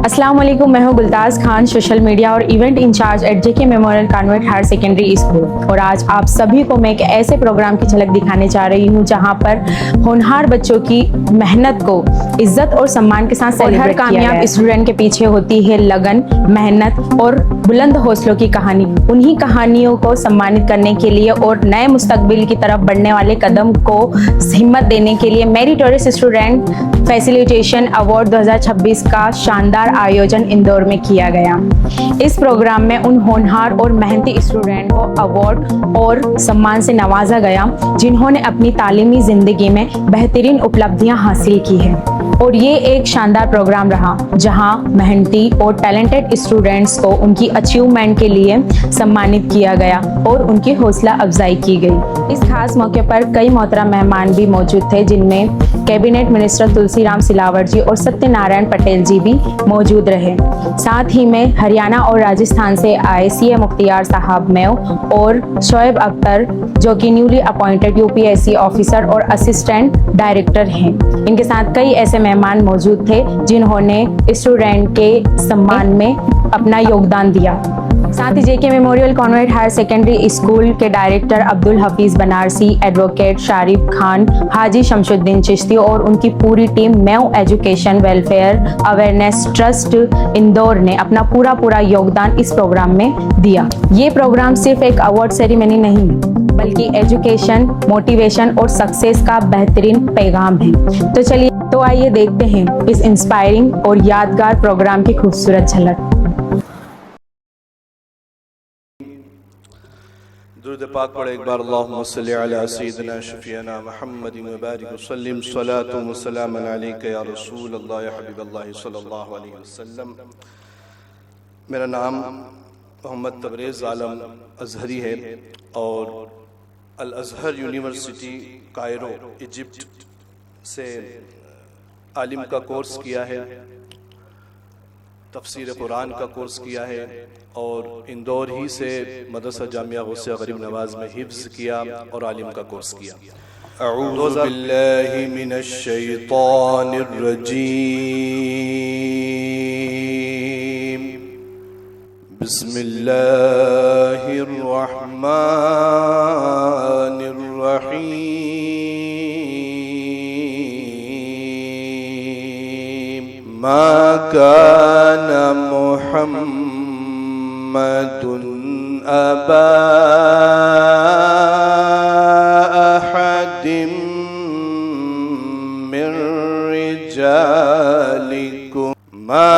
अस्सलाम वालेकुम, मैं हूं गुलताज खान, सोशल मीडिया और event in charge at JK memorial convent higher secondary school. और आज आप सभी को मैं एक ऐसे प्रोग्राम की झलक दिखाने जा रही हूं जहां पर होनहार बच्चों की मेहनत को इज्जत और सम्मान के साथ सेलिब्रेट किया गया है। हर कामयाब स्टूडेंट के पीछे होती है लगन, मेहनत और बुलंद हौसलों की कहानी। उन्हीं कहानियों को सम्मानित करने के लिए और नए मुस्तकबिल की तरफ बढ़ने वाले कदम को हिम्मत देने के लिए मेरिटोरियस स्टूडेंट फैसिलिटेशन अवार्ड 2026 का शानदार आयोजन इंदौर में किया गया। इस प्रोग्राम में उन होनहार और मेहनती स्टूडेंट को अवार्ड और सम्मान से नवाजा गया जिन्होंने अपनी तालीमी जिंदगी में बेहतरीन उपलब्धियां हासिल की है। और ये एक शानदार प्रोग्राम रहा जहां मेहनती और टैलेंटेड स्टूडेंट्स को उनकी अचीवमेंट के लिए सम्मानित किया गया और उनकी हौसला अफजाई की गई। इस खास मौके पर कई मोहतरम मेहमान भी मौजूद थे, जिनमें कैबिनेट मिनिस्टर तुलसीराम सिलावट जी और सत्यनारायण पटेल जी भी मौजूद रहे। साथ ही में हरियाणा और राजस्थान से आए सीए मुख्तियार साहब मेव और शोएब अख्तर, जो कि न्यूली अपॉइंटेड यूपीएससी ऑफिसर और असिस्टेंट डायरेक्टर हैं। इनके साथ कई ऐसे मेहमान मौजूद थे जिन्होंने स्टूडेंट के सम्मान में अपना योगदान दिया। साथ ही JK memorial convent higher secondary school के डायरेक्टर अब्दुल हफीज बनारसी, एडवोकेट शारिफ खान, हाजी शमशुद्दीन चिश्ती और उनकी पूरी team Mev education welfare awareness trust Indore ने अपना पूरा योगदान इस प्रोग्राम में दिया। ये प्रोग्राम सिर्फ एक अवार्ड सेरेमनी नहीं बल्कि एजुकेशन, मोटिवेशन और सक्सेस का बेहतरीन पैगाम है। तो आइए देखते हैं इस इंस्पायरिंग और यादगार प्रोग्राम की खूबसूरत झलक। दुरूद पाक पढ़े एक बार, अल्लाहुम्मा सल्ली अला सय्यिदिना शफीअना मुहम्मदिन व बारिक वसल्लिम सलातु व सलामन अलैका या रसूल अल्लाह या हबीब अल्लाह सल्लल्लाहु अलैहि वसल्लम। मेरा नाम मोहम्मद तबरेज़ आलम अज़हरी है और अल अज़हर यूनिवर्सिटी कायरो इजिप्ट से आलिम का कोर्स किया है, तफसीर कुरान का कोर्स किया है और इंदौर ही से मदरसा जामिया गौसे गरीब नवाज में हिफ्ज़ किया और आलिम का कोर्स किया। अऊज़ु बिल्लाहि मिनश शैतानिर रजीम, बिस्मिल्लाहिर रहमानिर रहीम। मा काना मुहम्मदुन अबा अहदिम मिर रिजालिकुम, मा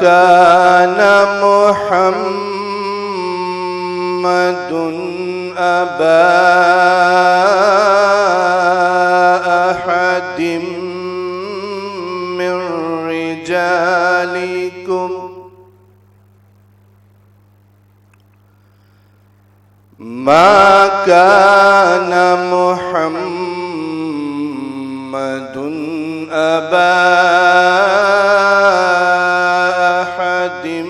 काना मुहम्मदुन अबा अहदिम मिर रिजालिकुम, मा काना मुहम्मदुन अबा अहदिम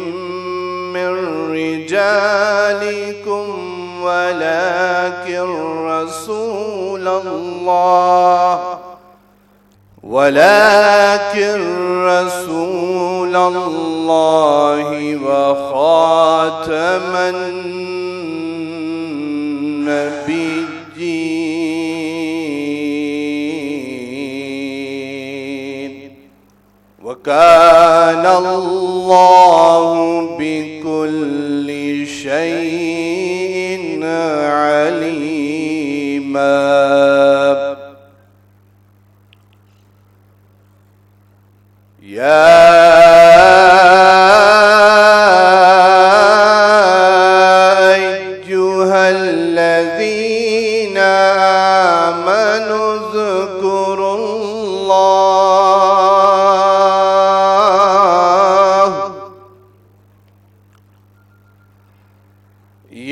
मिर रिजालिकुम वलाकिन रसूलल्लाहि व खातमन नबिय्यीन व काना अल्लाहु बिकुल्लि शैइन अलीमा। या अय्युहल्लज़ीना आमनु ज़कुरुल्लाह,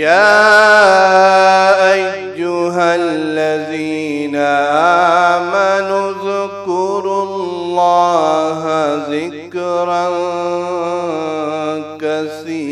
या अय्युहल्लज़ीना आमनु ज़कुरुल्लाह ज़िक्रन कसीरा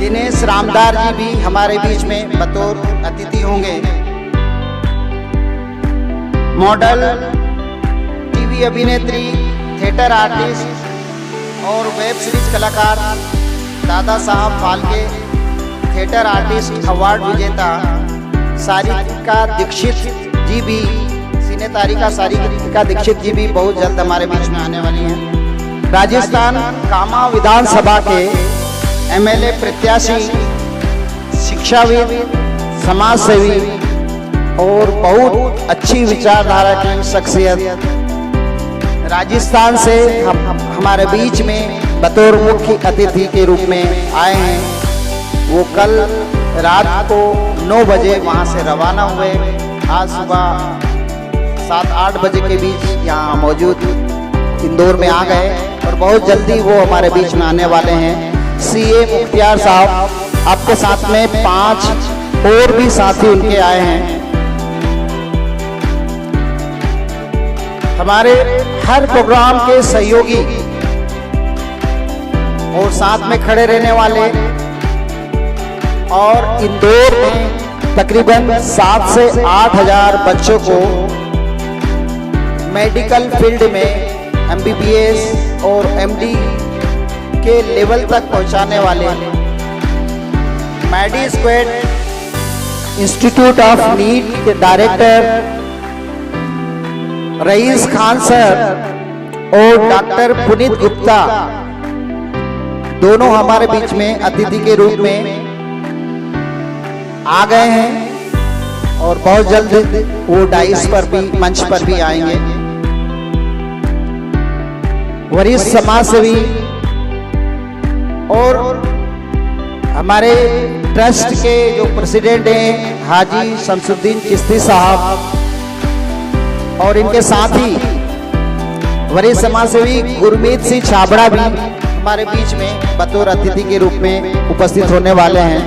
दिनेश रामदार जी भी हमारे बीच में बतौर अतिथि होंगे। मॉडल, टीवी अभिनेत्री, थिएटर आर्टिस्ट और वेब सीरीज कलाकार Dada Saheb Phalke, theatre artist award विजेता सारिका दीक्षित जी भी, सिने तारिका सारिका दीक्षित जी भी बहुत जल्द हमारे बीच में आने वाली हैं। राजस्थान कामा विधानसभा के एमएलए प्रत्याशी, शिक्षाविद, समाज सेवी और बहुत अच्छी विचारधारा की शख्सियत राजस्थान से हमारे बीच में बतौर मुख्य अतिथि के रूप में आए हैं। वो कल रात को 9 बजे वहाँ से रवाना हुए, आज सुबह 7-8 बजे के बीच यहाँ मौजूद इंदौर में आ गए और बहुत जल्दी वो हमारे बीच में आने वाले हैं। सीए मुख्तियार साहब, आपके साथ में 5 और भी साथी उनके आए हैं। हमारे हर प्रोग्राम के सहयोगी और साथ में खड़े रहने वाले, और इंदौर में तकरीबन 7 से 8 हजार बच्चों को मेडिकल फील्ड में MBBS और MD के लेवल तक पहुंचाने वाले Medi squad institute of NEET के डायरेक्टर रईस खान सर और डॉक्टर पुनीत गुप्ता दोनों हमारे बीच में अतिथि के रूप में आ गए हैं और बहुत जल्द वो डाइस पर भी, मंच पर भी आएंगे। वरिष्ठ समाज सेवी और हमारे ट्रस्ट के जो प्रेसिडेंट हैं हाजी शमसुद्दीन चिश्ती साहब और इनके साथी वरिष्ठ समाज सेवी गुरमीत सिंह छाबड़ा भी हमारे बीच में बतौर अतिथि के रूप में उपस्थित होने वाले हैं।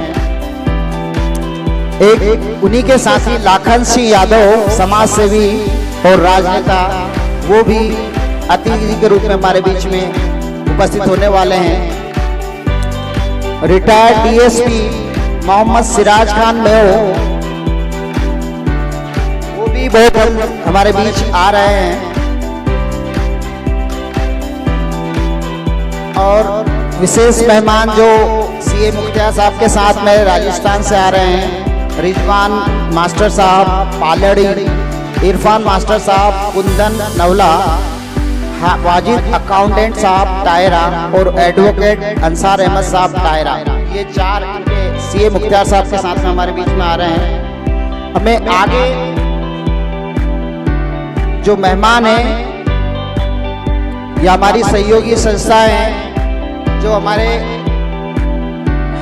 एक उन्हीं के साथी लाखन सिंह यादव, समाज सेवी और राजनेता, वो भी अतिथि के रूप में हमारे बीच में उपस्थित होने वाले हैं। रिटायर्ड DSP मोहम्मद सिराज खान मेहो, वो भी बहुत हमारे बीच आ रहे हैं। और विशेष मेहमान जो सीए मुख्तियार साहब के साथ में राजस्थान से आ रहे हैं, रिजवान मास्टर साहब पालड़ी, इरफान मास्टर साहब कुंदन नवला, वाजिद अकाउंटेंट साहब टायरा और एडवोकेट अंसार अहमद साहब टायरा, ये 4 इनके सीए मुख्तियार साहब के साथ में हमारे बीच में आ रहे हैं। हमें आगे जो मेहमान हैं या हमारी सहयोगी संस्थाएं हैं जो हमारे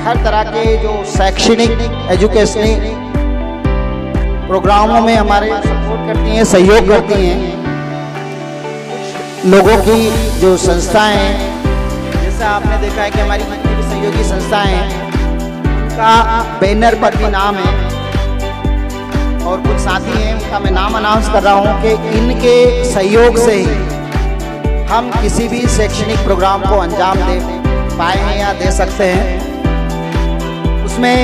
हर तरह के जो शैक्षणिक एजुकेशनिक प्रोग्रामों में हमारे सपोर्ट करती हैं, सहयोग करती हैं। लोगों की जो संस्थाएं हैं, जैसा आपने देखा है कि हमारी जितनी भी सहयोगी संस्थाएं हैं उनका बैनर पर भी नाम है और कुछ साथी हैं उनका मैं नाम अनाउंस कर रहा हूं कि इनके सहयोग से ही हम किसी भी शैक्षणिक प्रोग्राम को अंजाम दे पाए हैं या दे सकते हैं। उसमें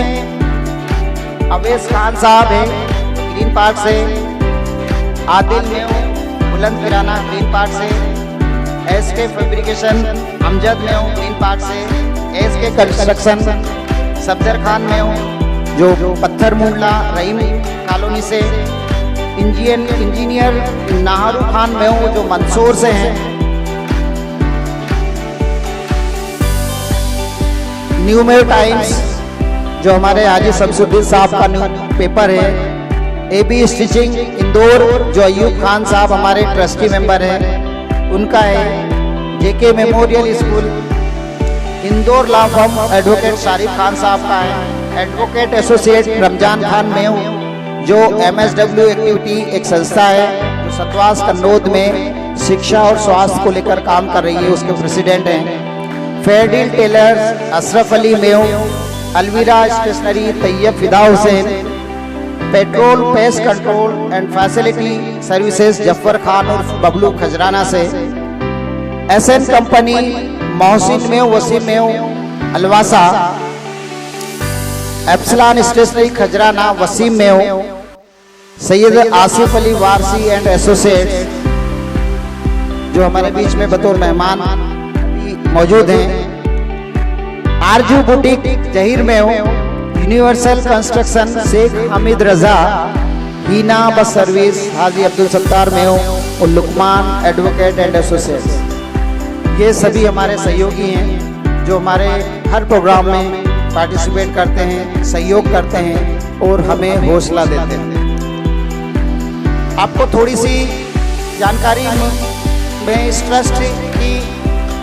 अवैस खान साहब हैं ग्रीन पार्क से, आदिल मेव बुलंद किराना ग्रीन पार्क से, SK फैब्रिकेशन अमजद मेव ग्रीन पार्क से, SK कंस्ट्रक्शन सफदर खान मेव जो पत्थर मुंडला रहीम कॉलोनी से, इंजीनियर नाहरू खान मेव जो मंदसौर से हैं, न्यू मेव टाइम्स जो हमारे हाजी शमसुद्दीन साहब का न्यू पेपर है, AB स्टिचिंग इंदौर जो अयूब खान साहब हमारे ट्रस्टी मेंबर हैं उनका है, JK memorial school Indore law firm advocate Sharif Khan साहब का है, एडवोकेट एसोसिएट रमजान खान मेव, जो MSW एक्टिविटी एक संस्था है जो सतवास कन्नौज में शिक्षा और स्वास्थ्य को लेकर काम कर रही है, उसके प्रेसिडेंट हैं। Fair deal tailors Ashraf Ali Mev, Alvira stationery Taiyab Fida Hussain, petrol pest control and facility services Zafar Khan और बबलू खजराना से, SN कंपनी मोहसिन मेव, वसीम मेव अलवासा, एप्सलान stationery Khajrana Wasim Mev, Syed Asif Ali Warsi and associates जो हमारे बीच में बतौर मेहमान मौजूद हैं। Arzoo boutique Zaheer Mev, universal construction Sheikh Hamid Raza, Heena bus service Haji Abdul Sattar Mev और लुकमान एडवोकेट एंड एसोसिएट्स, ये सभी हमारे सहयोगी हैं जो हमारे हर प्रोग्राम में पार्टिसिपेट करते हैं, सहयोग करते हैं और हमें हौसला देते हैं। आपको थोड़ी सी जानकारी मैं इस ट्रस्ट की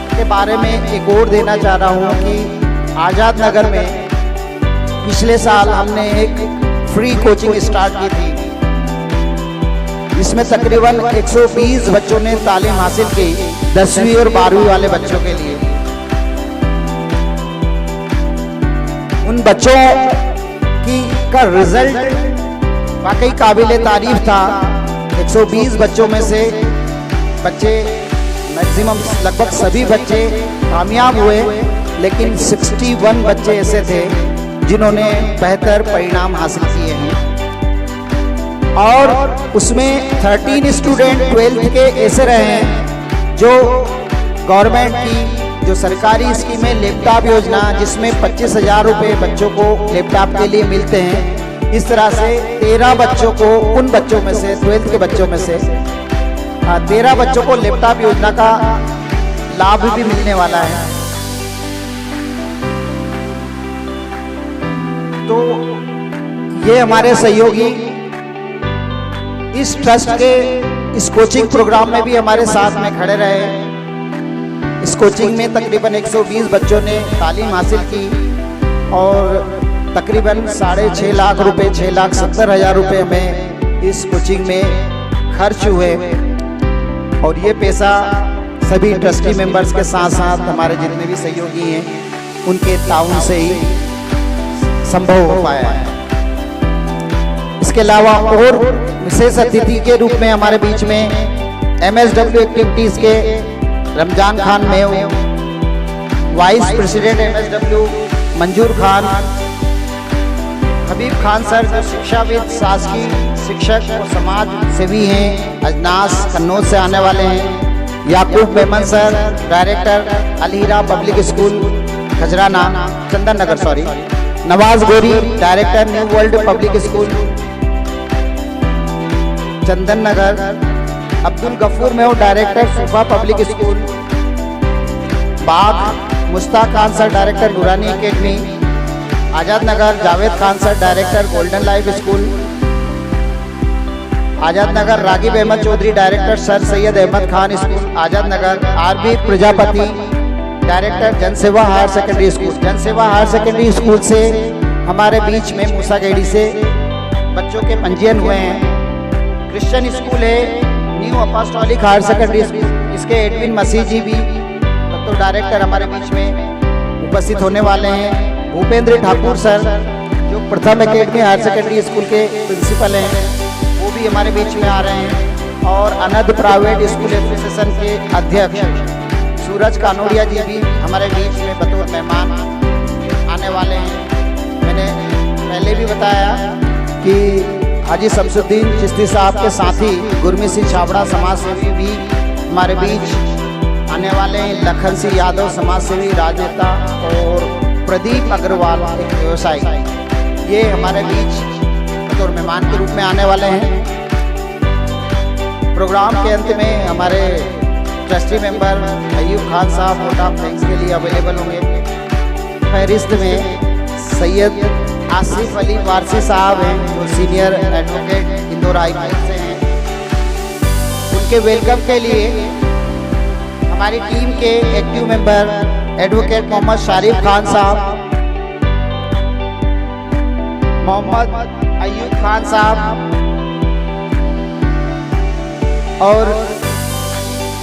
के बारे में एक और देना चाह रहा हूँ कि आज़ाद नगर में पिछले साल हमने एक फ्री कोचिंग स्टार्ट की थी, जिसमें तकरीबन 120 बच्चों ने तालीम हासिल की 10वीं और 12वीं वाले बच्चों के लिए। उन बच्चों का रिजल्ट वाकई काबिले तारीफ था। 120 बच्चों में से बच्चे मैक्सिमम लगभग सभी बच्चे कामयाब हुए, लेकिन 61 बच्चे ऐसे थे जिन्होंने बेहतर परिणाम हासिल किए हैं और उसमें 13 स्टूडेंट 12th के ऐसे रहे हैं जो गवर्नमेंट की जो सरकारी स्कीम है लैपटॉप योजना, जिसमें 25,000 रुपये बच्चों को लैपटॉप के लिए मिलते हैं। इस तरह से 13 बच्चों को, उन बच्चों में से 12th के बच्चों में से 13 बच्चों को लैपटॉप योजना का लाभ भी मिलने वाला है। तो ये हमारे सहयोगी इस ट्रस्ट के इस कोचिंग प्रोग्राम में भी हमारे साथ में खड़े रहे। इस कोचिंग में तकरीबन 120 बच्चों ने तालीम हासिल की और तकरीबन 6.5 लाख रुपए, 6,70,000 रुपये में इस कोचिंग में खर्च हुए और ये पैसा सभी ट्रस्टी मेंबर्स के साथ साथ हमारे जितने भी सहयोगी हैं उनके ताउन से ही संभव हो पाया है। इसके अलावा और विशेष अतिथि के रूप में हमारे बीच में MSW एक्टिविटीज़ के रमजान खान मेव, वाइस प्रेसिडेंट MSW मंजूर खान, हबीब खान सर जो शिक्षाविद, शासकीय शिक्षक और समाज सेवी हैं, अजनास कन्नौज से आने वाले हैं, Yakub Memon sir director Alhira public school Khajrana Chandan Nagar, sorry, Nawaz Gori director new world public school Chandan Nagar, Abdul Gafoor Mev director Sufa public school Bagh, Mushtaq Khan sir director Noorani academy Azad Nagar, Javed Khan sir director golden life school Azad Nagar, Raghib Ahmed Chaudhary director sir Syed Ahmed Khan school Azad Nagar, RB Prajapati director Janseva higher secondary school. Janseva higher secondary school से हमारे बीच में मूसागेड़ी से बच्चों के पंजीयन हुए हैं। क्रिश्चियन स्कूल है New Apostolic Higher secondary School, इसके एडविन मसीह जी भी तो डायरेक्टर हमारे बीच में उपस्थित होने वाले हैं। भूपेंद्र ठाकुर सर जो प्रथम एकेडमी हायर सेकेंडरी स्कूल के प्रिंसिपल हैं, वो भी हमारे बीच में आ रहे हैं। और अनद प्राइवेट स्कूल एसोसिएशन के अध्यक्ष सूरज कानोड़िया जी भी हमारे बीच में बतौर मेहमान आने वाले हैं। मैंने पहले भी बताया कि हाजी शमसुद्दीन चिश्ती साहब के साथी गुरमीत सिंह छाबड़ा समाज सेवी भी हमारे बीच आने वाले हैं। लखन सिंह यादव समाज सेवी राजनेता और प्रदीप अग्रवाल एक व्यवसायी, ये हमारे बीच बतौर मेहमान के रूप में आने वाले हैं। प्रोग्राम के अंत में हमारे ट्रस्टी मेंबर अयूब खान साहब वोट ऑफ थैंक्स के लिए अवेलेबल होंगे। फहरिस्त में सैयद आसिफ अली वारसी साहब हैं जो senior advocate Indore high court से हैं। उनके वेलकम के लिए हमारी टीम के active member advocate Mohammad Sharif Khan साहब, मोहम्मद अयूब खान साहब और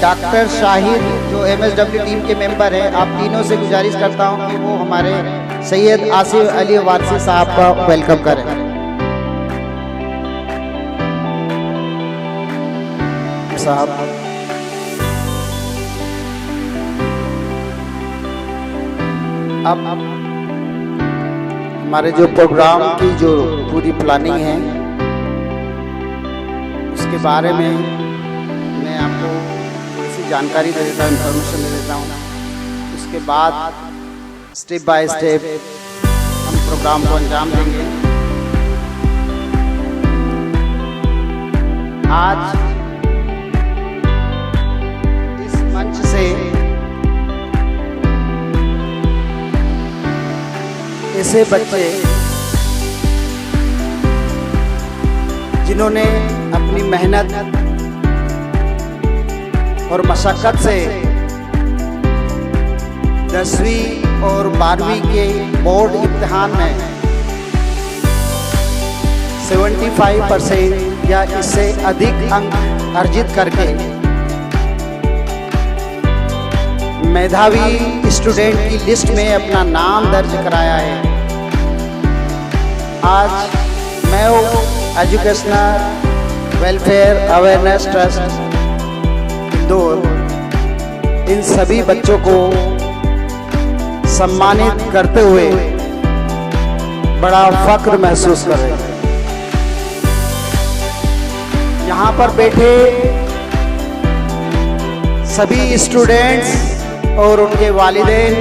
डॉक्टर शाहिद जो MSW टीम के मेंबर हैं। आप तीनों से गुजारिश करता हूं कि वो हमारे सैयद आसिफ अली वारसी साहब का वेलकम करें। साहब अब हमारे जो प्रोग्राम की जो पूरी प्लानिंग है उसके बारे में मैं आपको थोड़ी सी जानकारी दे देता हूँ, इन्फॉर्मेशन दे देता हूँ। उसके बाद स्टेप बाय स्टेप हम प्रोग्राम को अंजाम देंगे। आज इस मंच से ऐसे बच्चे जिन्होंने अपनी मेहनत और मशक्क़त से 10वीं और 12वीं के बोर्ड इम्तिहान में 75% या इससे अधिक अंक अर्जित करके मेधावी स्टूडेंट की लिस्ट में अपना नाम दर्ज कराया है। आज मैं educational welfare awareness trust Indore इन सभी बच्चों को सम्मानित करते हुए बड़ा फख्र महसूस कर रहे हैं। यहाँ पर बैठे सभी स्टूडेंट्स और उनके वालिदैन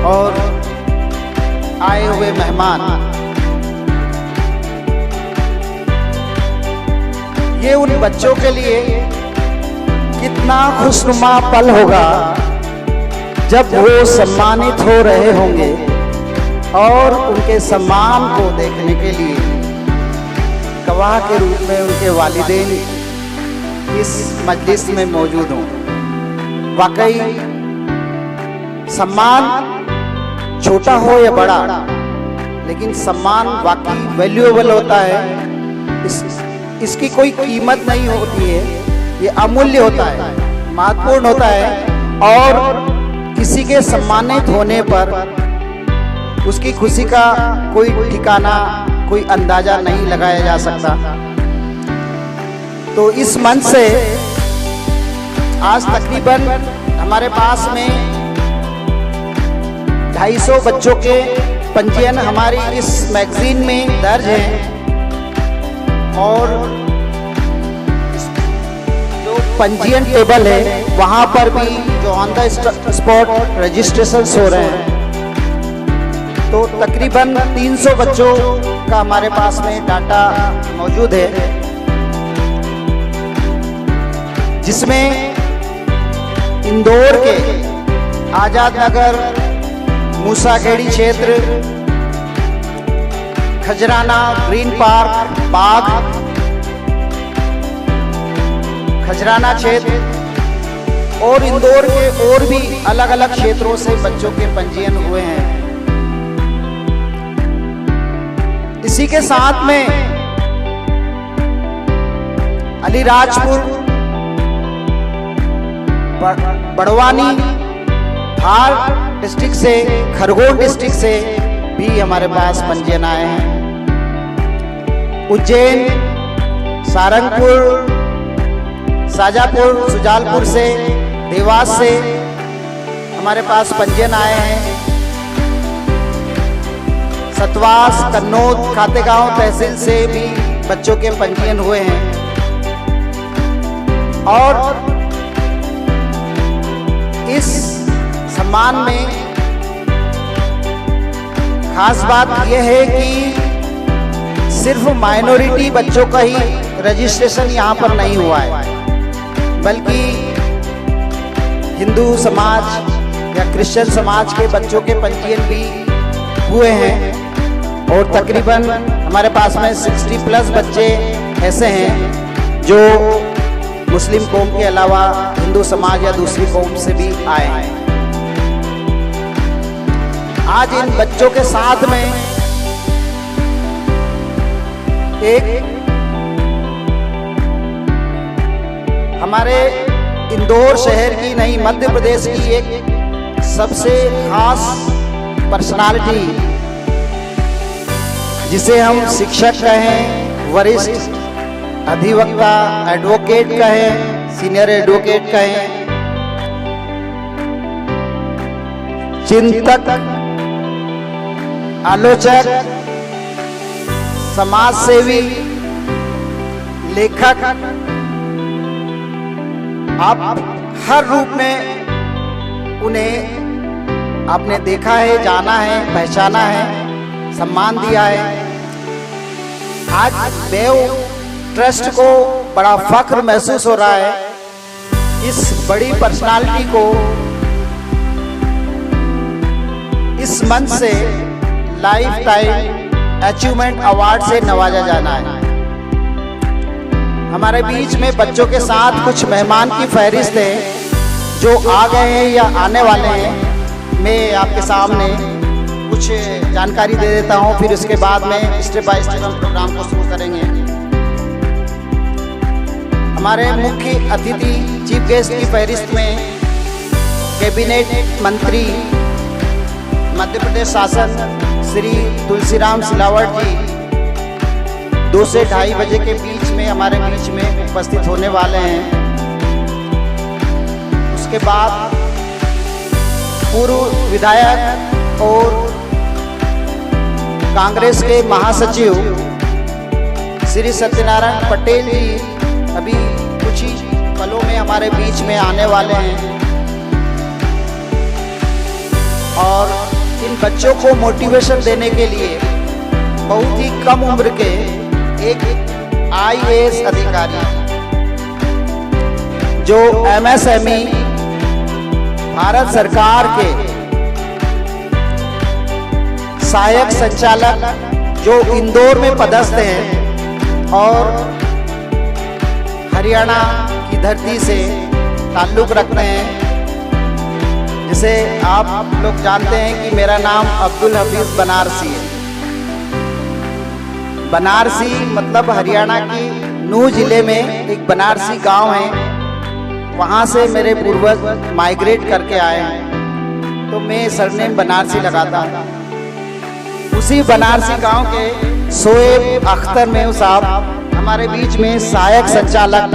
और आए हुए मेहमान, ये उन बच्चों के लिए कितना खुशनुमा पल होगा जब वो सम्मानित हो रहे होंगे और उनके सम्मान को देखने के लिए गवाह के रूप में उनके वालिदैन इस मजलिस में मौजूद हों। वाकई सम्मान छोटा हो या बड़ा, लेकिन सम्मान वाकई वैल्यूएबल होता है। इसकी कोई कीमत नहीं होती है, ये अमूल्य होता है, महत्वपूर्ण होता है और किसी के सम्मानित होने पर उसकी खुशी का कोई ठिकाना, कोई अंदाजा नहीं लगाया जा सकता। तो इस मंच से आज तकरीबन हमारे पास में 250 बच्चों के पंजीयन हमारी इस मैगजीन में दर्ज हैं और जो पंजीयन टेबल है वहाँ पर भी जो ऑन द स्पॉट रजिस्ट्रेशन हो रहे हैं। तो तकरीबन 300 बच्चों का हमारे पास में डाटा मौजूद है, जिसमें इंदौर के आजाद नगर, मूसाखेड़ी क्षेत्र, खजराना, ग्रीन पार्क, बाग, खजराना क्षेत्र और इंदौर के और भी अलग अलग क्षेत्रों से बच्चों के पंजीयन हुए हैं। इसी के साथ में अलीराजपुर, बड़वानी, धार डिस्ट्रिक्ट से, खरगोन डिस्ट्रिक्ट से भी हमारे पास पंजीयन आए हैं। उज्जैन, सारंगपुर, शाजापुर, सुजालपुर से, देवास से हमारे पास पंजीयन आए हैं। सतवास, कन्नौज, खातेगांव तहसील से भी बच्चों के पंजीयन हुए हैं। और इस सम्मान में खास बात यह है कि सिर्फ माइनॉरिटी बच्चों का ही रजिस्ट्रेशन यहाँ पर नहीं हुआ है, बल्कि हिंदू समाज या क्रिश्चियन समाज के बच्चों के पंजीयन भी हुए हैं। और तकरीबन हमारे पास में 60+ बच्चे ऐसे हैं जो मुस्लिम कौम के अलावा हिंदू समाज या दूसरी कौम से भी आए हैं। आज इन बच्चों के साथ में एक हमारे इंदौर शहर की नहीं, मध्य प्रदेश की एक सबसे खास पर्सनालिटी, जिसे हम शिक्षक कहें, वरिष्ठ अधिवक्ता, एडवोकेट कहें, सीनियर एडवोकेट कहें, चिंतक, आलोचक, समाज सेवी, लेखक, आप हर रूप में उन्हें आपने देखा है, जाना है, पहचाना है, सम्मान दिया है। आज बेव ट्रस्ट को बड़ा फख्र महसूस हो रहा है इस बड़ी पर्सनालिटी को इस मंच से लाइफ टाइम अचीवमेंट अवार्ड से नवाजा जाना है। हमारे बीच में बच्चों के साथ कुछ मेहमान की फहरिस्त है जो आ गए हैं या आने वाले हैं। मैं आपके सामने कुछ जानकारी दे देता हूं, फिर उसके बाद में स्टेप बाय स्टेप हम प्रोग्राम को शुरू करेंगे। हमारे मुख्य अतिथि चीफ गेस्ट की फहरिस्त में कैबिनेट मंत्री मध्य प्रदेश शासन श्री तुलसीराम सिलावट जी 2 से 2:30 बजे के बीच में हमारे बीच में उपस्थित होने वाले हैं। उसके बाद पूर्व विधायक और कांग्रेस के महासचिव श्री सत्यनारायण पटेल जी अभी कुछ ही पलों में हमारे बीच में आने वाले हैं और इन बच्चों को मोटिवेशन देने के लिए बहुत ही कम उम्र के एक IAS अधिकारी जो MSME भारत सरकार के सहायक संचालक जो इंदौर में पदस्थ हैं और हरियाणा की धरती से ताल्लुक़ रखते हैं। जिसे आप लोग जानते हैं कि मेरा नाम अब्दुल हफीज बनारसी है। बनारसी मतलब हरियाणा की नूह जिले में एक बनारसी गांव है, वहाँ से मेरे पूर्वज माइग्रेट करके आए हैं, तो मैं सरनेम बनारसी लगाता हूँ। उसी बनारसी गांव के शोएब अख्तर मेव साहब हमारे बीच में सहायक संचालक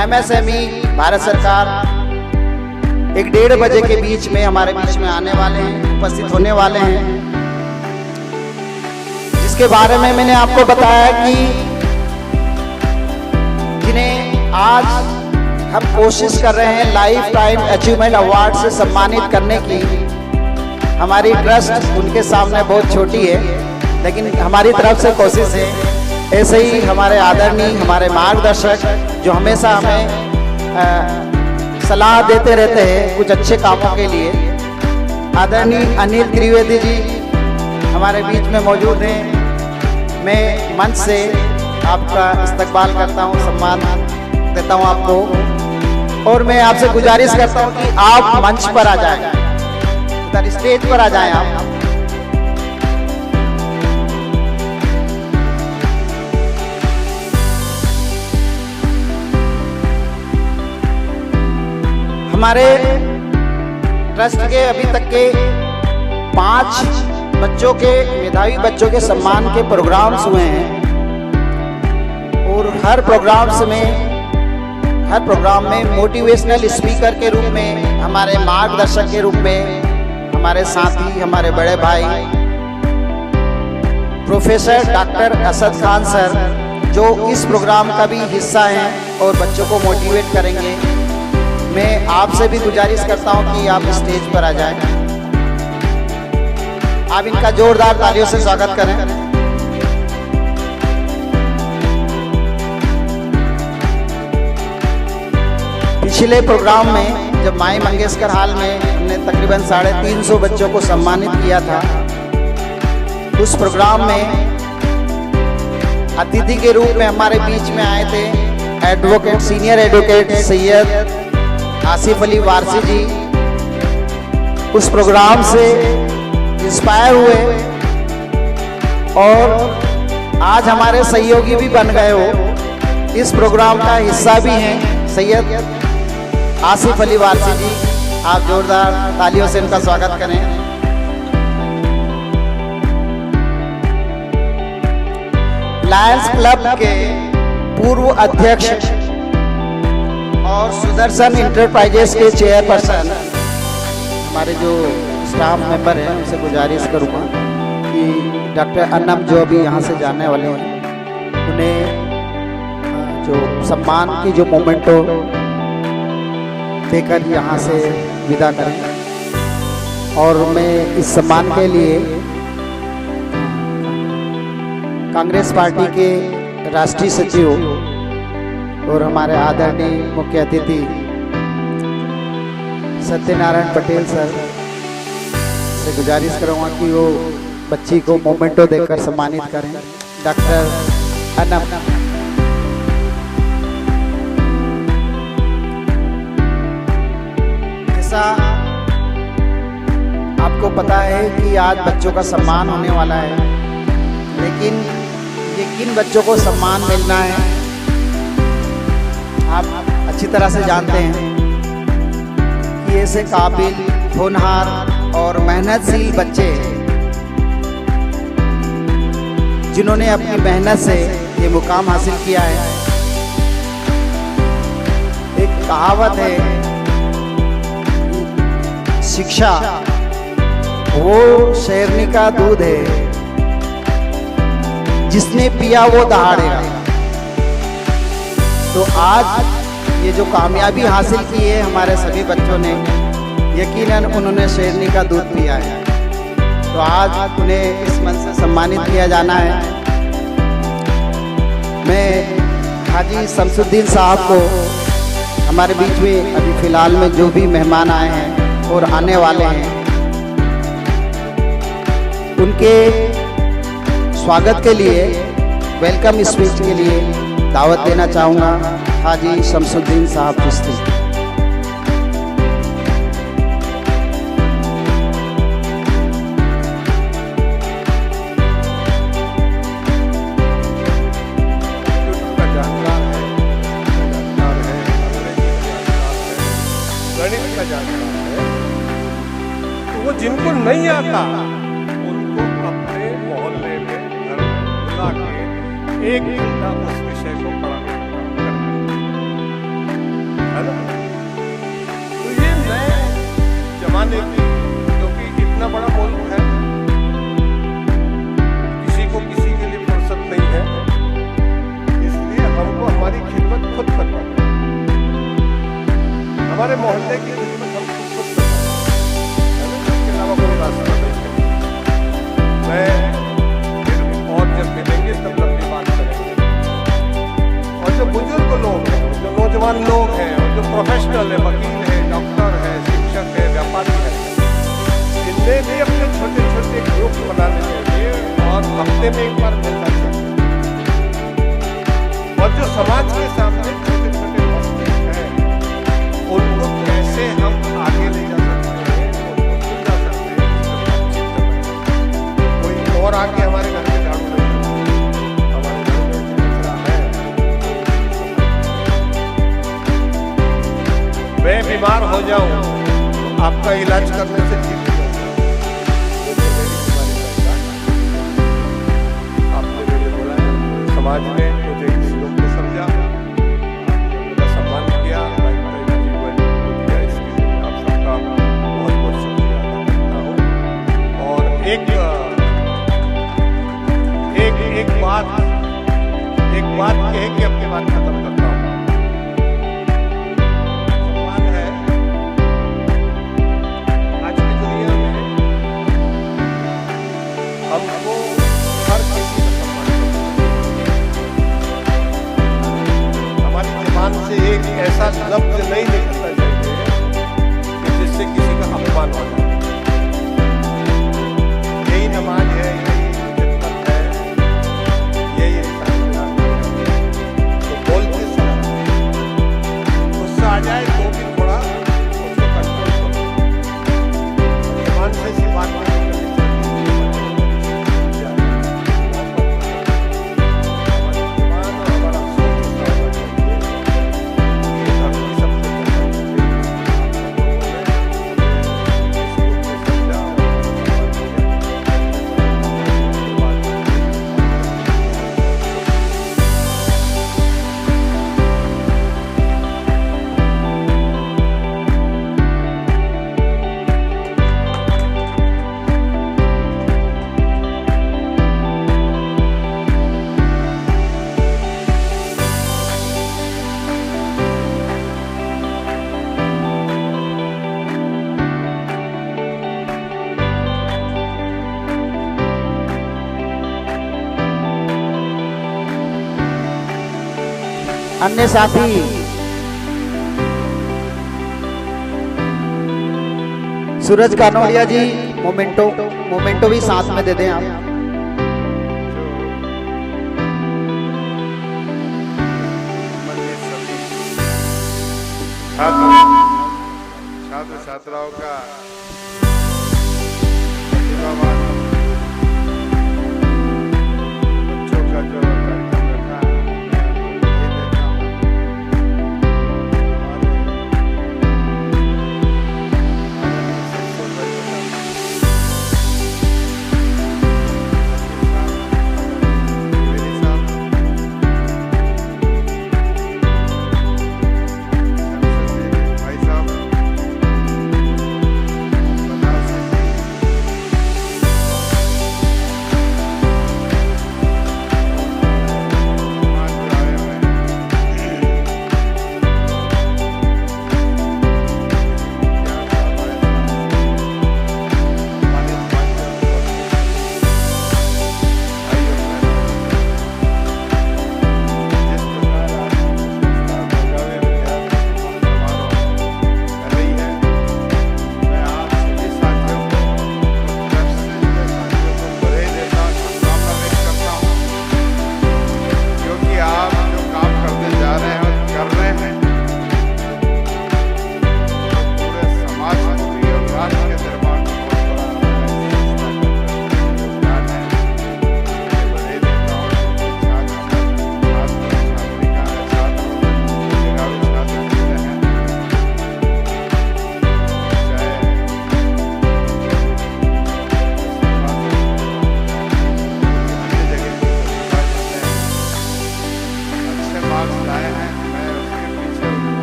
MSME भारत सरकार 1-1:30 बजे के बीच में हमारे बीच में आने वाले हैं, उपस्थित होने वाले हैं। जिसके बारे में मैंने आपको बताया कि जिन्हें आज हम कोशिश कर रहे हैं लाइफ टाइम अचीवमेंट अवार्ड से सम्मानित करने की। हमारी ट्रस्ट उनके सामने बहुत छोटी है, लेकिन हमारी तरफ से कोशिश है। ऐसे ही हमारे आदरणीय, हमारे मार्गदर्शक जो हमेशा हमें सलाह देते रहते हैं कुछ अच्छे कामों के लिए, आदरणीय अनिल त्रिवेदी जी हमारे बीच में मौजूद हैं। मैं मंच से आपका इस्तकबाल करता हूं, सम्मान देता हूं आपको, और मैं आपसे गुजारिश करता हूं कि आप मंच पर आ जाएं, इधर स्टेज पर आ जाएं आप। हमारे ट्रस्ट के अभी तक के 5 बच्चों के, मेधावी बच्चों के सम्मान के प्रोग्राम्स हुए हैं और हर प्रोग्राम में मोटिवेशनल स्पीकर के रूप में, हमारे मार्गदर्शक के रूप में हमारे साथी, हमारे बड़े भाई professor doctor Asad Khan sir जो इस प्रोग्राम का भी हिस्सा हैं और बच्चों को मोटिवेट करेंगे। मैं आपसे भी गुजारिश करता हूं कि आप स्टेज पर आ जाएं। आप इनका जोरदार तालियों से स्वागत करें। पिछले प्रोग्राम में जब माई मंगेशकर हॉल में हमने तकरीबन 350 बच्चों को सम्मानित किया था, उस प्रोग्राम में अतिथि के रूप में हमारे बीच में आए थे advocate, senior advocate Syed Asif Ali Warsi ji. उस प्रोग्राम से इंस्पायर हुए और आज हमारे सहयोगी भी बन गए हो, इस प्रोग्राम का हिस्सा भी हैं सैयद आसिफ अली वारसी जी। आप जोरदार तालियों से इनका स्वागत करें। लायंस क्लब के पूर्व अध्यक्ष और सुदर्शन इंटरप्राइजेस के चेयरपर्सन हमारे जो स्टाफ मेंबर हैं, उनसे गुजारिश करूँगा कि डॉक्टर अन्नम जो अभी यहाँ से जाने वाले हैं, उन्हें जो सम्मान की जो मोमेंटो देकर यहाँ से विदा करें। और मैं इस सम्मान के लिए कांग्रेस पार्टी के राष्ट्रीय सचिव और हमारे आदरणीय मुख्य अतिथि सत्यनारायण पटेल सर से गुजारिश करूँगा कि वो बच्ची को मोमेंटो देकर सम्मानित करें। डॉक्टर अन्नम। जैसा आपको पता है कि आज बच्चों का सम्मान होने वाला है, लेकिन ये किन बच्चों को सम्मान मिलना है आप अच्छी तरह से जानते हैं कि ऐसे काबिल, होनहार और मेहनतशील बच्चे जिन्होंने अपनी मेहनत से ये मुकाम हासिल किया है। एक कहावत है, शिक्षा वो शेरनी का दूध है, जिसने पिया वो दहाड़ेगा। तो आज ये जो कामयाबी हासिल की है हमारे सभी बच्चों ने, यकीनन उन्होंने शेरनी का दूध पिया है। तो आज उन्हें इस मंच से सम्मानित किया जाना है। मैं हाजी शमसुद्दीन साहब को हमारे बीच में अभी फ़िलहाल में जो भी मेहमान आए हैं और आने वाले हैं, उनके स्वागत के लिए, वेलकम स्पीच के लिए दावत देना चाहूँगा हाजी शमसुद्दीन साहब चिश्ती। गणित का जानकार है, तो वो जिनको नहीं आता उनको अपने मोहल्ले में घर में बुला के एक घंटा उस विषय को पढ़ाने का काम करना है ना। तो ये नए जमाने की, क्योंकि इतना बड़ा मुल्क है, किसी को किसी के लिए फुर्सत नहीं है, इसलिए हमको हमारी खिदमत खुद करना है। हमारे मोहल्ले की खिदमत हम खुद करते हैं, इसके अलावा कोई रास्ता नहीं है। मैं और जब मिलेंगे तब लंबी बात करेंगे। और जो बुजुर्ग लोग हैं, जो नौजवान लोग हैं, और जो प्रोफेशनल है, वकील है, डॉक्टर है, शिक्षक है, व्यापारी है, इनमें भी अपने छोटे छोटे ग्रुप बनाने चाहिए और हफ्ते में एक बार मिलना चाहिए। और जो समाज के सामने छोटे छोटे मसले हैं, उनको कैसे हम आगे ले जा सकते हैं, उनको सुलझा सकते हैं, कोई और आके हमारे घर में झाड़ू नहीं, हमारे घर में कचरा है। मैं बीमार हो जाऊं तो आपका इलाज करने से ठीक हो जाऊंगा, मुझे मेरी बीमारी का इलाज आपने मुझे बोला। समाज में मुझे इस लोग को समझा, मेरा सम्मान किया, आप सबका बहुत बहुत शुक्रिया अदा करता हूँ। और एक बात कह के अपनी बात खत्म करता हूँ। सम्मान है, आज की दुनिया में हमको हर किसी का सम्मान करना। हमारी जुबान से एक ऐसा लफ्ज नहीं निकलता चाहिए कि जिससे किसी का अपमान हो जाए। यही नमाज है, यही खिदमत है, यही इंसान है। तो बोलते समय गुस्सा आ जाए तो भी थोड़ा उसको कंट्रोल करो। जुबान से ऐसी बात नहीं करनी चाहिए। अन्य साथी सूरज कानोड़िया जी मोमेंटो भी साथ में दे दें आप। छात्र छात्राओं का प्रतिभावान बच्चों का जो कार्यक्रम रखा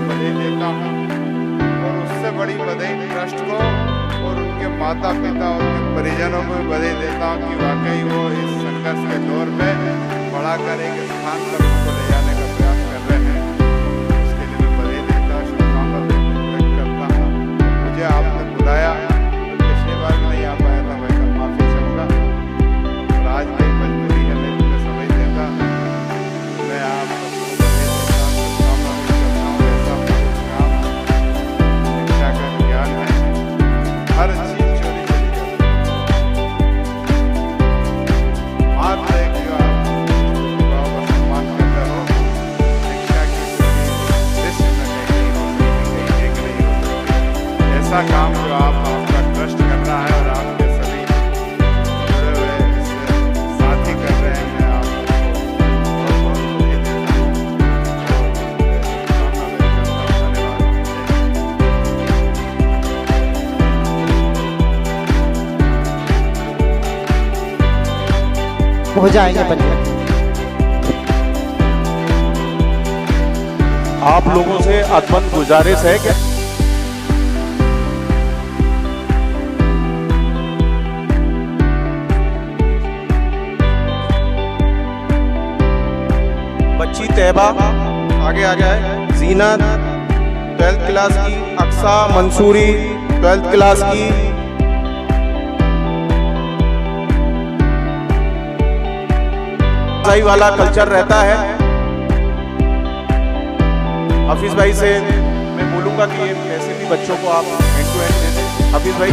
मैं ये देता हूँ। भाई साहब बड़ी बधाई ट्रस्ट को और उनके माता पिता और उनके परिजनों को भी बधाई देता हूँ कि वाकई वो इस संघर्ष के दौर में बड़ा कर एक स्थान पर उनको ले जाने का प्रयास कर रहे हैं। उसके लिए मैं बधाई देता हूँ, शुभकामना व्यक्त करता हूँ। मुझे आपने बुलाया तो पिछली बार नहीं आ पाया था, मैं माफी चाहूँगा और आज मेरी मजबूरी है, मैं तुम्हें समय देता मैं आप हर चीज चोरी चली जाती मात्र एक जो आप का सम्मान करते हो, शिक्षा की चोरी विश्व में कहीं हो सकती, कहीं एक नहीं हो सकती। ऐसा काम जो आपका ट्रस्ट कर रहा है और आपके सभी जुड़े हुए साथी कर रहे हैं, मैं आपको बहुत बहुत बधाई देता हूँ हो जाएंगे बच्चे। आप लोगों से अदबन गुजारिश है कि बच्ची तैबा आगे आ जाए, जीनत 12th क्लास की, अक्सा मंसूरी 12th क्लास की, सही वाला कल्चर रहता है। हाफिज भाई से मैं बोलूंगा कि ये ऐसे भी बच्चों को आप एंड टू एंड दे दें। हाफिज भाई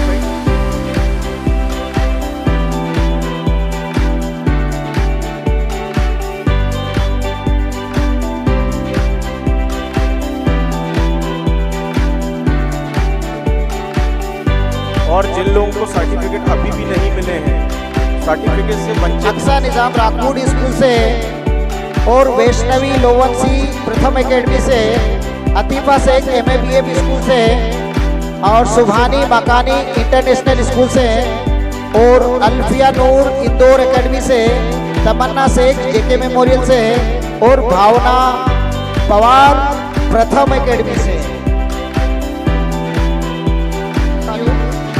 और जिन लोगों को सर्टिफिकेट अभी भी नहीं मिले हैं, सर्टिफिकेट से बच्चे अक्सा निजाम राजपूत स्कूल से और वैष्णवी लोवंसी प्रथम एकेडमी से, अतीफा शेख MABA स्कूल से और सुभानी मकानी इंटरनेशनल स्कूल से और अल्फिया नूर इंदौर एकेडमी से, तमन्ना शेख JK मेमोरियल से और भावना पवार प्रथम एकेडमी से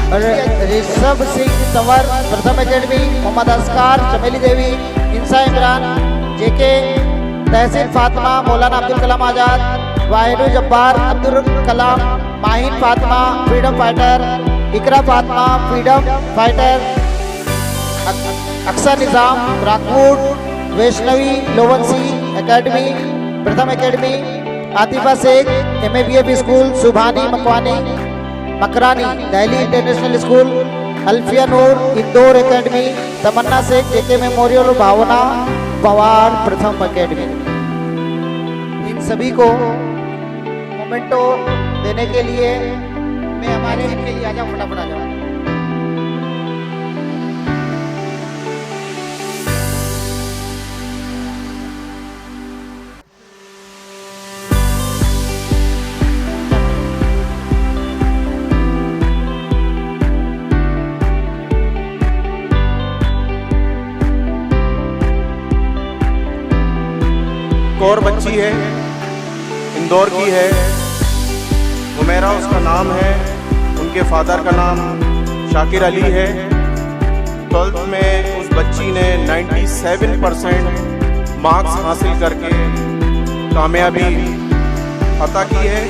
और ऋषभ सिंह तंवर प्रथम एकेडमी, मोहम्मद असकार, चमेली देवी, इंसा Imran JK, Tehseen Fatima, Maulana Abdul Kalam Azad, Wahid Jabbar, Abdul Kalam, Mahin Fatima freedom fighter, Iqra Fatima freedom fighter, Aqsa Nizam Rajput, Vaishnavi Lovansi academy Pratham academy Atifa Sheikh MABF school Subhani Makrani Delhi international school, Alfiya Noor Indore academy, Tamanna Sheikh JK memorial Bhavna Pawar Pratham academy. इन सभी को मोमेंटो देने के लिए मैं हमारे इनके लिए आ जाऊँ, फटाफट आ जाऊँ। एक और बच्ची है, इंदौर की है, हुमैरा उसका नाम है। उनके फादर का नाम शाकिर अली है। 12th में उस बच्ची ने 97% मार्क्स हासिल करके कामयाबी अता की है।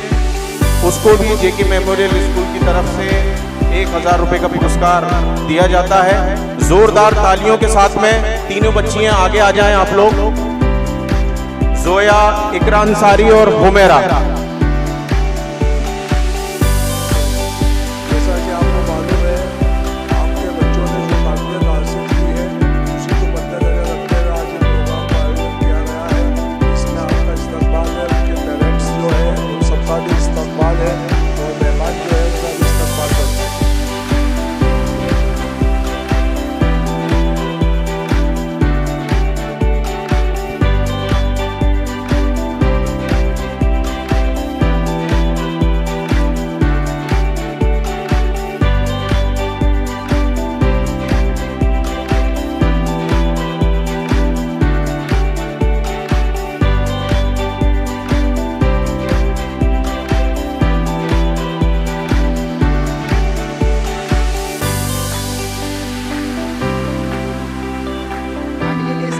उसको भी JK मेमोरियल स्कूल की तरफ से 1000 रुपये का पुरस्कार दिया जाता है। जोरदार तालियों के साथ में तीनों बच्चियां आगे आ जाएं आप लोग, जोया, इकरा अंसारी और हुमैरा। जैसा कि आपको मालूम है, आपके बच्चों ने जो काबिलियत हासिल की है उसी को मद्देनजर रखते हुए आज प्रोग्राम का आयोजन किया गया है। इसमें आपका इस्तकबाल है, उनके पेरेंट्स जो है उन सबका भी इस्तकबाल है और मेहमान जो है उनका भी इस्तकबाल करते हैं।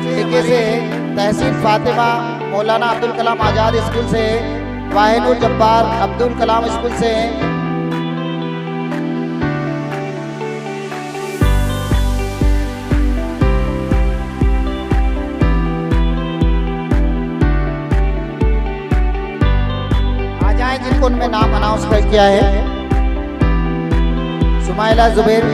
तरीके से तहसीन फातिमा मौलाना अब्दुल कलाम आज़ाद स्कूल से, वाहिनुर जब्बार अब्दुल कलाम स्कूल से, आ जाए जिनको उनमें नाम अनाउंस कर किया है। सुमाइला जुबैर,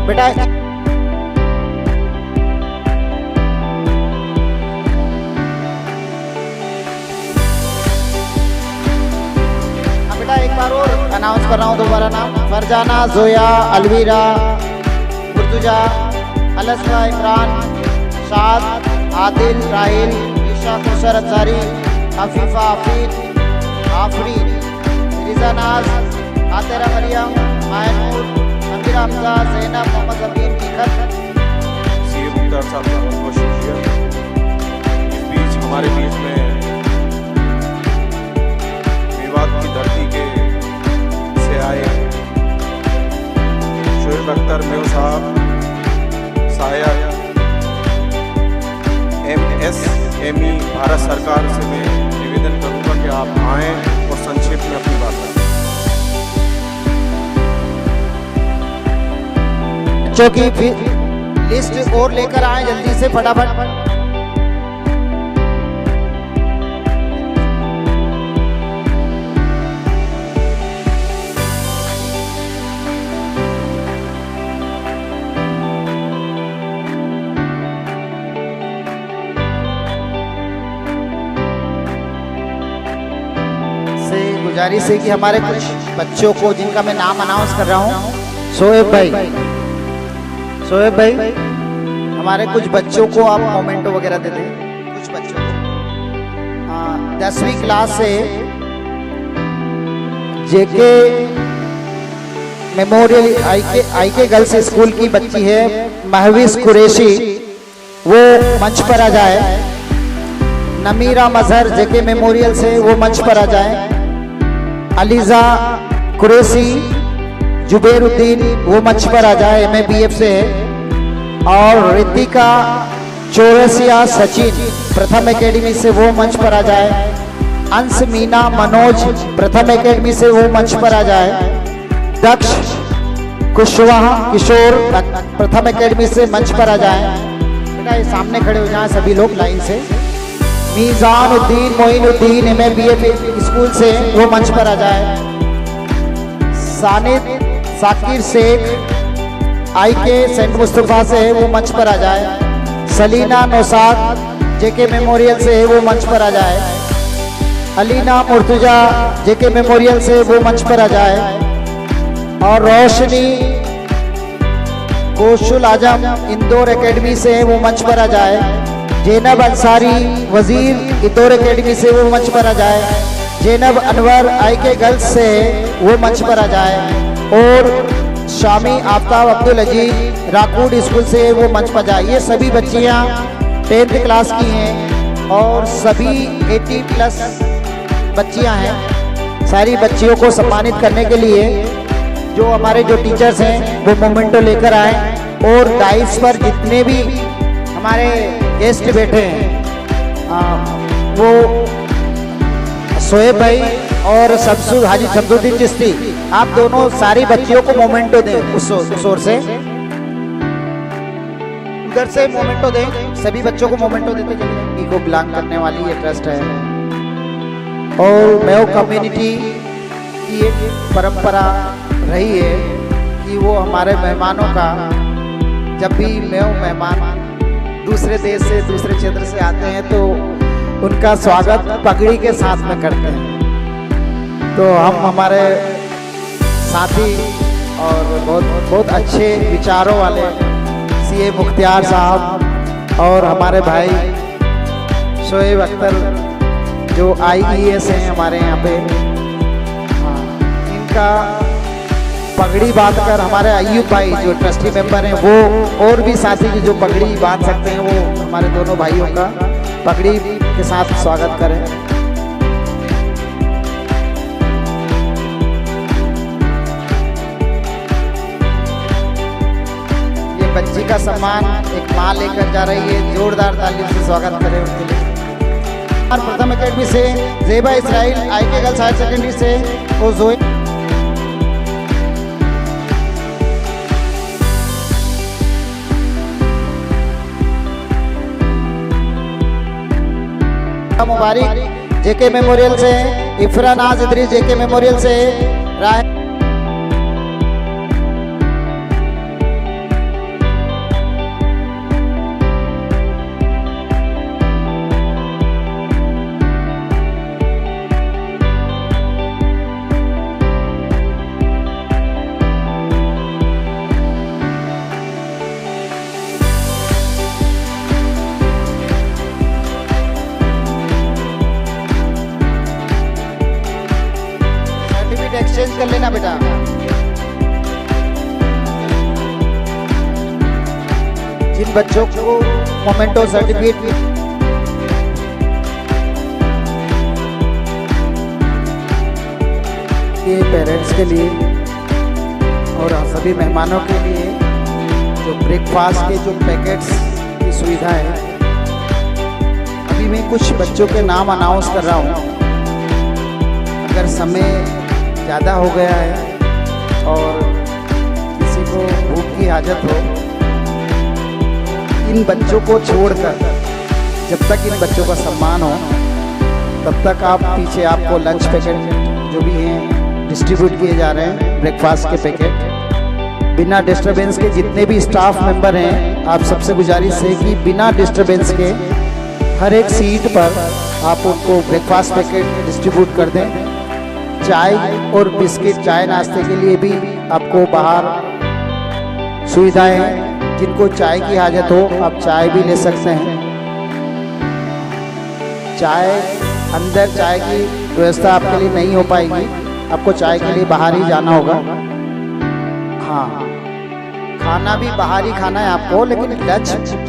बेटा बेटा एक बार और अनाउंस कर रहा हूँ दोबारा नाम। फरजाना, जोया, अलवीरा, मुर्तुजा, अलस्मा, इमरान, शाद, आदिल, राहिल, ईशा, कौसर अंसारी, अफीफा, आफरीन, आफरीन, रिजा नाज, आतिरा मरियम, मायनूर, अमीर हमजा, ज़ैनब, मोहम्मद अमीन, निखत। सीए मुख्तार साहब का बहुत बहुत शुक्रिया। इस बीच हमारे बीच में मेवात की धरती के से आए शोएब अख्तर मेव साहब, सहायक MSME भारत सरकार से मैं निवेदन करूंगा कि आप आएँ और संक्षेप में अपनी बात करें। बच्चों की लिस्ट और लेकर आए जल्दी से फटाफट। गुजारिश है कि हमारे कुछ बच्चों को, जिनका मैं नाम अनाउंस कर रहा हूँ, शोएब भाई हमारे कुछ बच्चों को आप मोमेंटो वगैरह दे दें। कुछ बच्चों को 10वीं क्लास से जेके मेमोरियल आईके गर्ल्स स्कूल की बच्ची है महविश कुरैशी, वो मंच पर आ जाए। नमीरा मजहर जेके मेमोरियल से वो मंच पर आ जाए। अलीजा कुरैशी जुबैरुद्दीन वो मंच पर आ जाए, MA BF से है। और रितिका चौरसिया सचिन प्रथम एकेडमी से वो मंच पर आ जाए। अंश मीना मनोज प्रथम एकेडमी से वो मंच पर आ जाए। दक्ष कुशवाहा किशोर प्रथम एकेडमी से मंच पर आ जाए। बेटा ये सामने खड़े हो जाएं सभी लोग लाइन से। मीजानुद्दीन मोइनुद्दीन MA BF स्कूल से वो मंच पर आ जाए। सानिद साकिर शेख आईके सेंट मुस्तफा से वो मंच पर आ जाए। सलीना नौसाद जेके मेमोरियल से वो मंच पर आ जाए। अलीना मुर्तजा जेके मेमोरियल से वो मंच पर आ जाए। और रोशनी गोशुल आजम इंदौर एकेडमी से वो मंच पर आ जाए। जैनब अंसारी वजीर इंदौर एकेडमी से वो मंच पर आ जाए। जैनब अनवर आईके गर्ल्स से वो मंच पर आ जाए। और शामी आफ्ताब अब्दुल अजीज राकूड स्कूल से वो मंच पर जाए। ये सभी बच्चियाँ 10th क्लास की हैं और सभी 80+ बच्चियाँ हैं। सारी बच्चियों को सम्मानित करने के लिए जो हमारे जो टीचर्स हैं वो मोमेंटो लेकर आए। और डाइस पर जितने भी हमारे गेस्ट बैठे हैं वो शोएब भाई और हाजी शमसुद्दीन चिश्ती, आप दोनों सारी बच्चियों को मोमेंटो दें। उस ओर से उधर से मोमेंटो दें, सभी बच्चों को मोमेंटो देते चलिए। को बिलोंग करने वाली ये ट्रस्ट है और मेयो कम्युनिटी की एक परंपरा रही है कि वो हमारे मेहमानों का, जब भी मेयो मेहमान दूसरे देश से दूसरे क्षेत्र से आते हैं तो उनका स्वागत पगड़ी के साथ में करते हैं। तो हम हमारे साथी और बहुत अच्छे विचारों वाले CA मुख्तियार साहब और हमारे भाई शोएब अख्तर जो IES हैं हमारे यहाँ पे, इनका पगड़ी बांधकर हमारे अय्यूब भाई जो ट्रस्टी मेंबर हैं वो और भी साथी जो पगड़ी बांध सकते हैं वो हमारे दोनों भाइयों का पगड़ी के साथ स्वागत करें। ये बच्ची का सम्मान एक माँ लेकर जा रही है, जोरदार तालियों से स्वागत करें उनके लिए। और प्रथम एकेडमी से जेबा इसराइल, आईके गर्ल्स हायर सेकेंडरी से वो जोई मुबारक जेके मेमोरियल से, इफरा नाज इदरीस जेके मेमोरियल से, राह एक्सचेंज कर लेना बेटा। जिन बच्चों को मोमेंटो सर्टिफिकेट के पेरेंट्स के लिए और सभी मेहमानों के लिए जो ब्रेकफास्ट के जो पैकेट्स की सुविधा है, अभी मैं कुछ बच्चों के नाम अनाउंस कर रहा हूँ। अगर समय ज़्यादा हो गया है और किसी को भूख की हाजत हो, इन बच्चों को छोड़कर जब तक इन बच्चों का सम्मान हो तब तक आप पीछे आपको लंच पैकेट जो भी हैं डिस्ट्रीब्यूट किए जा रहे हैं, ब्रेकफास्ट के पैकेट। बिना डिस्टरबेंस के जितने भी स्टाफ मेंबर हैं, आप सबसे गुजारिश है कि बिना डिस्टरबेंस के हर एक सीट पर आप उनको ब्रेकफास्ट पैकेट डिस्ट्रीब्यूट कर दें। चाय और बिस्किट, चाय नाश्ते के लिए भी आपको बाहर सुविधाएं हैं। जिनको चाय की हाजत हो आप चाय भी ले सकते हैं। चाय अंदर चाय की व्यवस्था आपके लिए नहीं हो पाएगी, आपको चाय के लिए बाहर ही जाना होगा। हाँ, खाना भी बाहर ही खाना है आपको, लेकिन लंच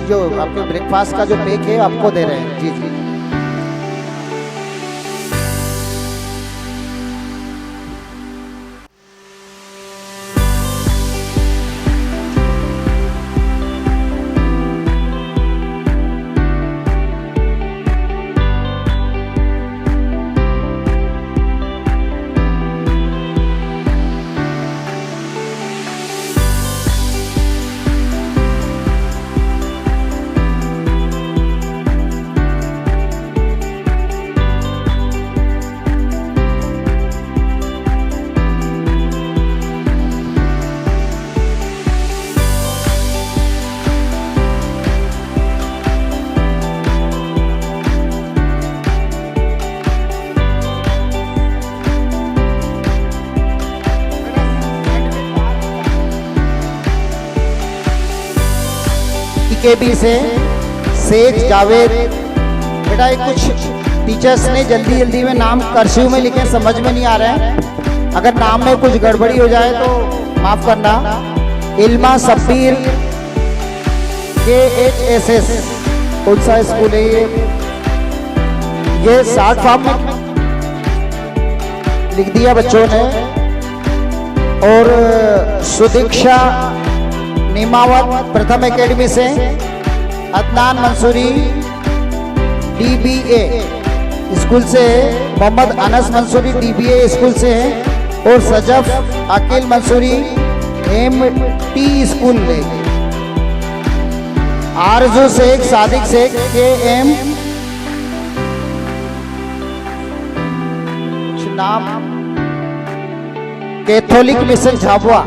जो आपके ब्रेकफास्ट का जो पैक है आपको दे रहे हैं। जी जी। केबी से शेख जावेद। बेटा ये कुछ टीचर्स ने जल्दी जल्दी में नाम कर्सिव में लिखे, समझ में नहीं आ रहा है। अगर नाम में कुछ गड़बड़ी हो जाए तो माफ करना। इल्मा सब्बीर KHSS कौन सा स्कूल है ये 60 फॉर्म में लिख दिया बच्चों ने। और सुदीक्षा निमावत प्रथम एकेडमी से, अदनान मंसूरी DBA स्कूल से, मोहम्मद अनस मंसूरी DBA स्कूल से, और सजफ अकील मंसूरी MT स्कूल ले। आरजू शेख, सादिक शेख KM नाम कैथोलिक मिशन झाबुआ,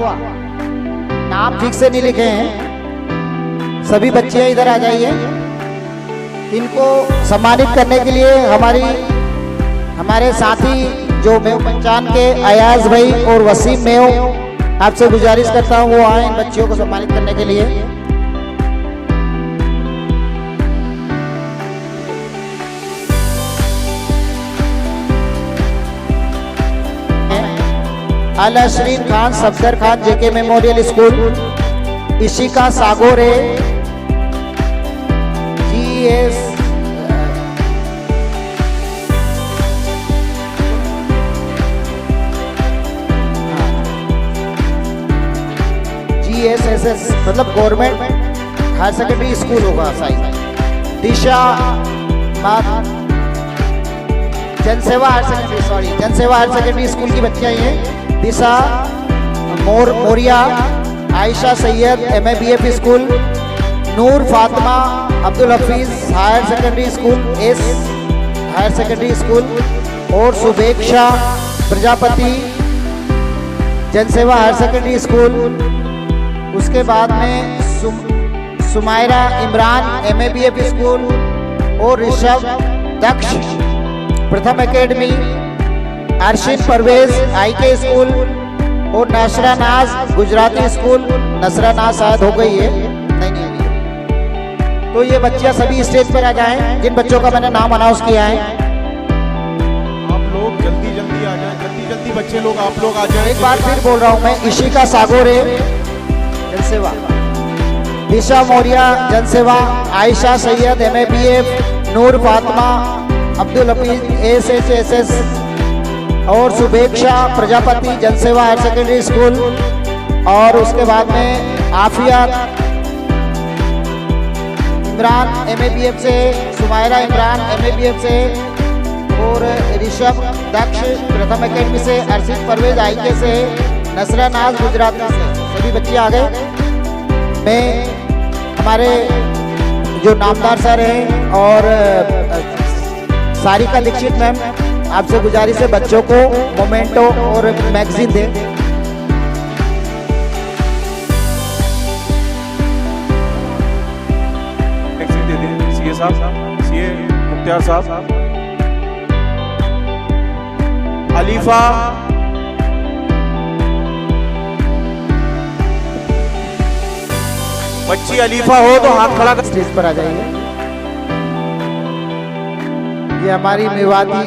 नाम ठीक से नहीं लिखे हैं। सभी बच्चे इधर आ जाइए। इनको सम्मानित करने के लिए हमारे साथी जो मेव पंचान के अयाज भाई और वसीम मेव, आपसे गुजारिश करता हूँ वो आए इन बच्चियों को सम्मानित करने के लिए। Alashreen Khan Safdar Khan JK memorial school, Ishika Sagore GSSS मतलब गवर्नमेंट हायर सेकेंडरी स्कूल होगा शायद। दिशा जनसेवा हायर सेकेंडरी स्कूल की बच्चियां हैं। Disha Moriya, Ayesha Syed MABF school, Noor Fatima Abdul Hafeez higher secondary school S higher secondary school, और सुबेक्षा प्रजापति जनसेवा हायर सेकेंडरी स्कूल। उसके बाद में सुमायरा इमरान MABF स्कूल, और ऋषभ दक्ष प्रथम academy, Arshid Parvez IK school, और नसरा नाज गुजराती स्कूल। नसरा नाज शायद हो गई है, नहीं हुई। तो ये बच्चियां सभी स्टेज पर आ जाएं, जिन बच्चों का मैंने नाम अनाउंस किया है। आप लोग जल्दी जल्दी आ जाएं, जल्दी जल्दी बच्चे लोग आप लोग आ जाएं। एक बार फिर बोल रहा हूं मैं, इशिका सागोरे जनसेवा, दिशा मौर्या जनसेवा, आयशा सैयद MABF, नूर फातिमा अब्दुल हफीज SHSS, और सुबेक्षा प्रजापति जनसेवा हायर सेकेंडरी स्कूल। और उसके बाद में आफिया इमरान MABF से, सुमायरा इमरान MABF से, और ऋषभ दक्ष प्रथम एकेडमी से, अर्शिद परवेज IK से, नसरा नाज गुजराती से। सभी बच्चे आ गए। मैं हमारे जो नामदार सर हैं और सारिका दीक्षित मैम, आपसे गुजारिश है बच्चों को मोमेंटो और मैगजीन दें। मैगजीन दे दें CA साहब, CA मुख्तियार साहब। अलीफा, बच्ची अलीफा हो तो हाथ खड़ा कर। स्टेज पर आ जाइए। ये हमारी मेवाती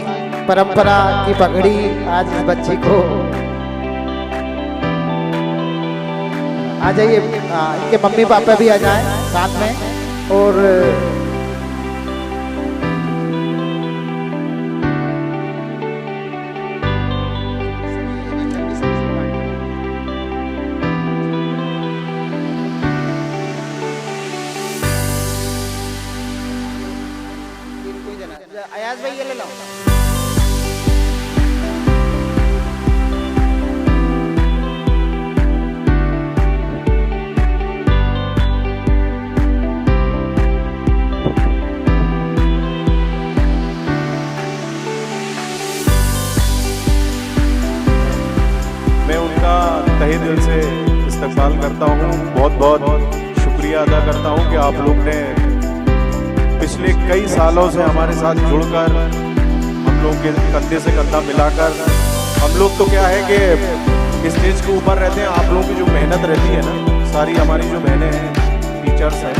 परंपरा की पगड़ी आज इस बच्ची को आ जाइए। इनके मम्मी पापा भी आ जाएं साथ में। और अयाज भाई ये ले लो। मैं उनका तहे दिल से इस्तकबाल करता हूँ, बहुत बहुत शुक्रिया अदा करता हूँ कि आप लोग ने पिछले कई सालों से हमारे साथ जुड़कर, हम लोग के कंधे से कंधा मिलाकर, हम लोग तो क्या है कि स्टेज के ऊपर रहते हैं, आप लोगों की जो मेहनत रहती है ना, सारी हमारी जो बहनें हैं, टीचर्स हैं,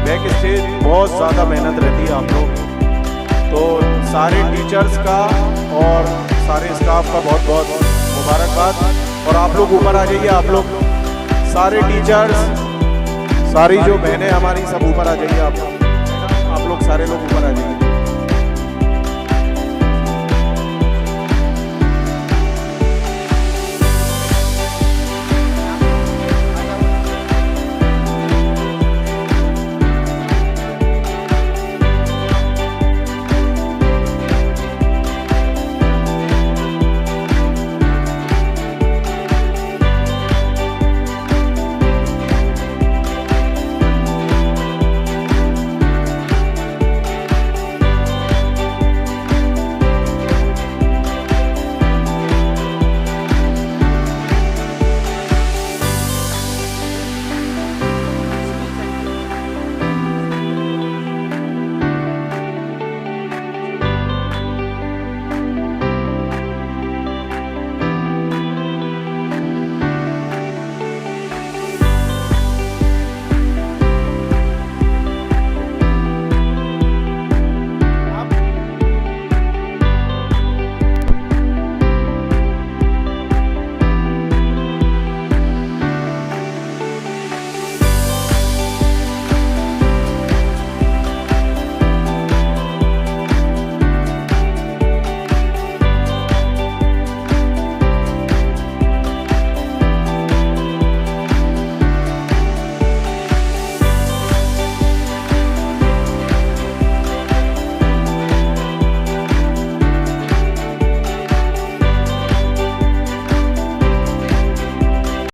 बैक स्टेज बहुत ज़्यादा मेहनत रहती है आप लोग। तो सारे टीचर्स का और सारे स्टाफ का बहुत बहुत मुबारकबाद। और आप लोग ऊपर आ जाइए, आप लोग सारे टीचर्स, सारी जो बहनें हमारी सब ऊपर आ जाइए, आप लोग सारे लोग ऊपर आ जाइए।